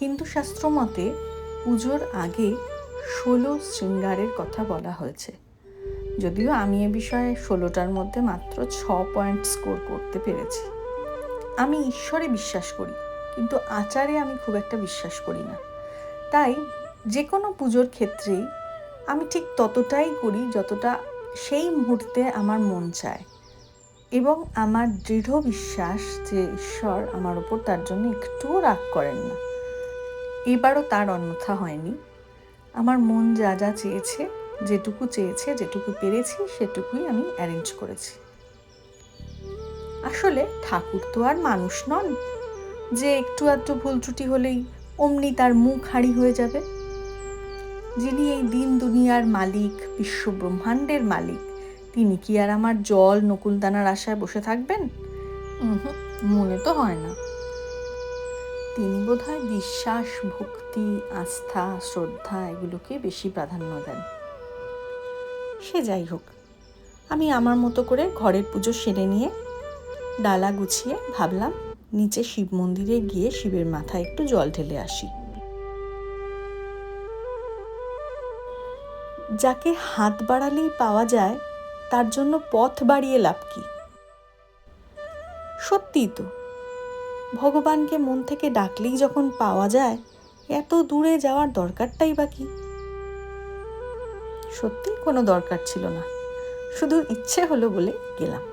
হিন্দু শাস্ত্র মতে পুজোর আগে 16 শৃঙ্গারের কথা বলা হয়েছে। যদিও আমি এ বিষয়ে 16টার মধ্যে মাত্র 6 পয়েন্ট স্কোর করতে পেরেছি। আমি ঈশ্বরে বিশ্বাস করি, কিন্তু আচারে আমি খুব একটা বিশ্বাস করি না। তাই যে কোনো পুজোর ক্ষেত্রেই আমি ঠিক ততটাই করি যতটা সেই মুহূর্তে আমার মন চায়, এবং আমার দৃঢ় বিশ্বাস যে ঈশ্বর আমার ওপর তার জন্য একটুও রাগ করেন না। এবারও তার অন্যথা হয়নি। আমার মন যা যা চেয়েছে, যেটুকু পেরেছি সেটুকুই আমি অ্যারেঞ্জ করেছি। আসলে ঠাকুর তো আর মানুষ নন যে একটু আধটু ভুল ত্রুটি হলেই অমনি তার মুখ হাঁড়ি হয়ে যাবে। যিনি এই দিন দুনিয়ার মালিক, বিশ্ব ব্রহ্মাণ্ডের মালিক, তিনি কি আর আমার জল নকুলদানার আশায় বসে থাকবেন? মনে তো হয় না। তিনি বোধহয় বিশ্বাস, ভক্তি, আস্থা, শ্রদ্ধা এগুলোকে বেশি প্রাধান্য দেন। সে যাই হোক, আমি আমার মতো করে ঘরের পুজো সেরে নিয়ে ডালা গুছিয়ে ভাবলাম নিচে শিব মন্দিরে গিয়ে শিবের মাথায় একটু জল ঢেলে আসি। যাকে হাত বাড়ালেই পাওয়া যায় তার জন্য পথ বাড়িয়ে লাভ কি? সত্যিই তো, ভগবানকে মন থেকে ডাকলেই যখন পাওয়া যায়, এত দূরে যাওয়ার দরকারটাই বা কি? সত্যিই কোনো দরকার ছিল না, শুধু ইচ্ছে হলো বলে গেলাম।